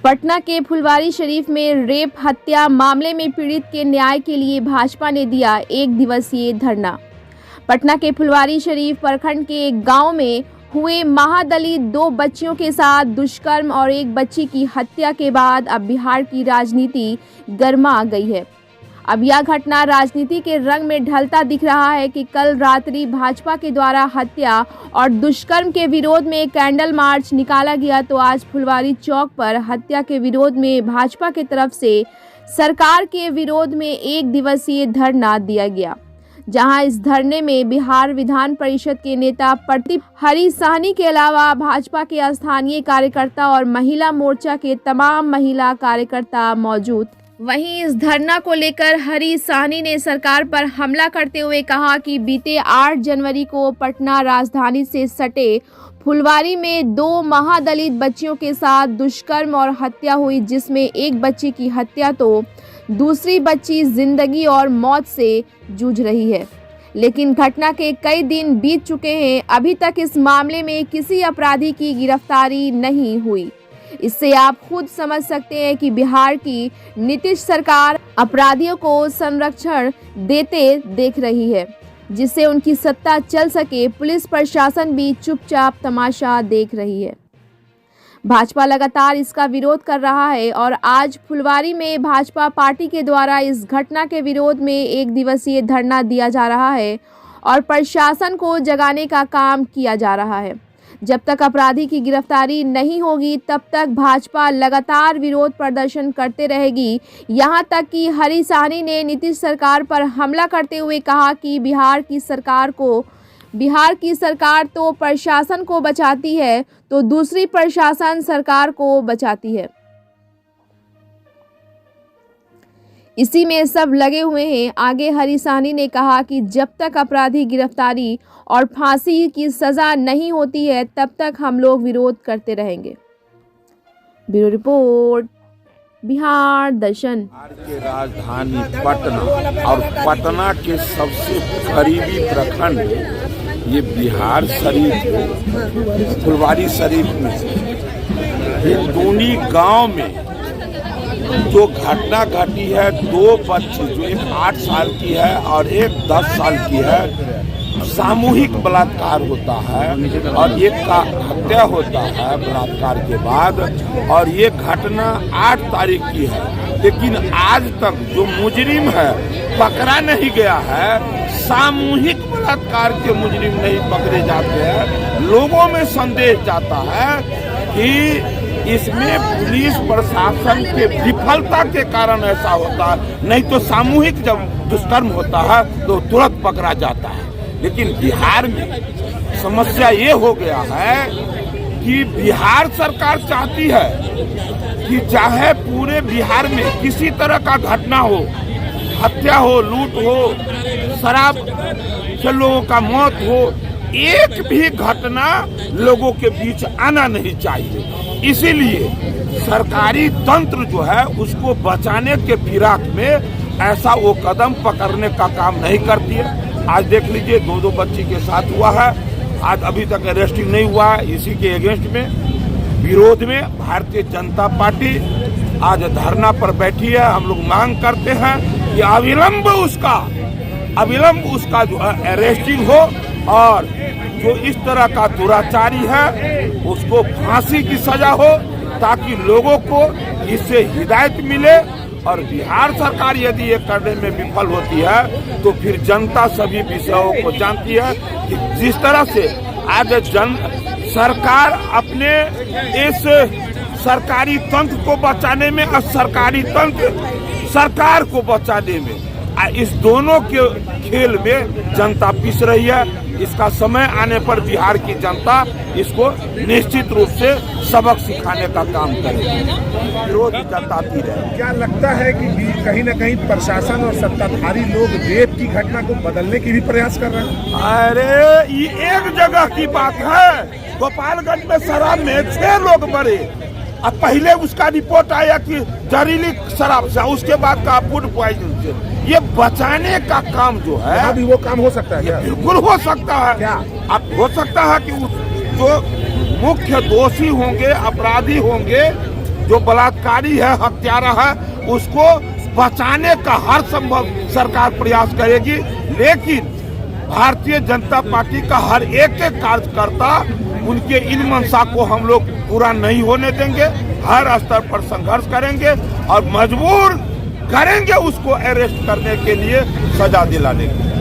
पटना के फुलवारी शरीफ में रेप हत्या मामले में पीड़ित के न्याय के लिए भाजपा ने दिया 1 दिवसीय धरना। पटना के फुलवारी शरीफ प्रखंड के एक गांव में हुए महादलित 2 बच्चियों के साथ दुष्कर्म और एक बच्ची की हत्या के बाद अब बिहार की राजनीति गर्मा गई है। अब यह घटना राजनीति के रंग में ढलता दिख रहा है कि कल रात्रि भाजपा के द्वारा हत्या और दुष्कर्म के विरोध में कैंडल मार्च निकाला गया, तो आज फुलवारी चौक पर हत्या के विरोध में भाजपा की तरफ से सरकार के विरोध में 1 दिवसीय धरना दिया गया, जहां इस धरने में बिहार विधान परिषद के नेता प्रदीप हरी साहनी के अलावा भाजपा के स्थानीय कार्यकर्ता और महिला मोर्चा के तमाम महिला कार्यकर्ता मौजूद। वहीं इस धरना को लेकर हरी साहनी ने सरकार पर हमला करते हुए कहा कि बीते 8 जनवरी को पटना राजधानी से सटे फुलवारी में 2 महादलित बच्चियों के साथ दुष्कर्म और हत्या हुई, जिसमें एक बच्ची की हत्या तो दूसरी बच्ची जिंदगी और मौत से जूझ रही है। लेकिन घटना के कई दिन बीत चुके हैं, अभी तक इस मामले में किसी अपराधी की गिरफ्तारी नहीं हुई। इससे आप खुद समझ सकते हैं कि बिहार की नीतीश सरकार अपराधियों को संरक्षण देते देख रही है, जिससे उनकी सत्ता चल सके। पुलिस प्रशासन भी चुपचाप तमाशा देख रही है। भाजपा लगातार इसका विरोध कर रहा है और आज फुलवारी में भाजपा पार्टी के द्वारा इस घटना के विरोध में 1 दिवसीय धरना दिया जा रहा है और प्रशासन को जगाने का काम किया जा रहा है। जब तक अपराधी की गिरफ्तारी नहीं होगी तब तक भाजपा लगातार विरोध प्रदर्शन करते रहेगी। यहां तक कि हरी साहनी ने नीतीश सरकार पर हमला करते हुए कहा कि बिहार की सरकार तो प्रशासन को बचाती है तो दूसरी प्रशासन सरकार को बचाती है। इसी में सब लगे हुए हैं। आगे हरी साहनी ने कहा कि जब तक अपराधी गिरफ्तारी और फांसी की सजा नहीं होती है तब तक हम लोग विरोध करते रहेंगे। ब्यूरो रिपोर्ट, बिहार दर्शन। बिहार के राजधानी पटना और पटना के सबसे करीबी प्रखंड ये बिहार शरीफ, फुलवारी शरीफ में ये दोनों गांव में जो घटना घटी है, 2 बच्ची, जो एक 8 साल की है और एक 10 साल की है, सामूहिक बलात्कार होता है और एक का हत्या होता है बलात्कार के बाद, और ये घटना 8 तारीख की है। लेकिन आज तक जो मुजरिम है पकड़ा नहीं गया है। सामूहिक बलात्कार के मुजरिम नहीं पकड़े जाते हैं। लोगों में संदेश जाता है कि इसमें पुलिस प्रशासन के विफलता के कारण ऐसा होता है, नहीं तो सामूहिक जब दुष्कर्म होता है तो तुरंत पकड़ा जाता है। लेकिन बिहार में समस्या ये हो गया है कि बिहार सरकार चाहती है कि चाहे पूरे बिहार में किसी तरह का घटना हो, हत्या हो, लूट हो, शराब से लोगों का मौत हो, एक भी घटना लोगों के बीच आना नहीं चाहिए। इसीलिए सरकारी तंत्र जो है उसको बचाने के फिराक में ऐसा वो कदम पकड़ने का काम नहीं करती है। आज देख लीजिए 2 बच्ची के साथ हुआ है, आज अभी तक अरेस्टिंग नहीं हुआ है। इसी के अगेंस्ट में विरोध में भारतीय जनता पार्टी आज धरना पर बैठी है। हम लोग मांग करते हैं कि अविलंब उसका जो है अरेस्टिंग हो और जो इस तरह का दुराचारी है उसको फांसी की सजा हो, ताकि लोगों को इससे हिदायत मिले। और बिहार सरकार यदि ये करने में विफल होती है तो फिर जनता सभी विषयों को जानती है कि जिस तरह से आज सरकार अपने इस सरकारी तंत्र को बचाने में और सरकारी तंत्र सरकार को बचाने में, इस दोनों के खेल में जनता पिस रही है। इसका समय आने पर बिहार की जनता इसको निश्चित रूप से सबक सिखाने का काम करेगी, विरोध जताती रहे। क्या लगता है कि कहीं न कहीं प्रशासन और सत्ताधारी लोग रेप की घटना को बदलने की भी प्रयास कर रहे हैं? अरे ये एक जगह की बात है। गोपालगंज में शराब में 6 लोग मरे। अब पहले उसका रिपोर्ट आया कि जहरीली शराब से, उसके बाद का फूड पॉइजन से। ये बचाने का काम जो है अभी वो काम हो सकता है क्या? बिल्कुल हो सकता है। क्या अब हो सकता है कि जो मुख्य दोषी होंगे, अपराधी होंगे, जो बलात्कारी है, हत्यारा है, उसको बचाने का हर संभव सरकार प्रयास करेगी। लेकिन भारतीय जनता पार्टी का हर एक कार्यकर्ता उनके इन मंशा को हम लोग पूरा नहीं होने देंगे। हर स्तर पर संघर्ष करेंगे और मजबूर करेंगे उसको अरेस्ट करने के लिए, सजा दिलाने के लिए।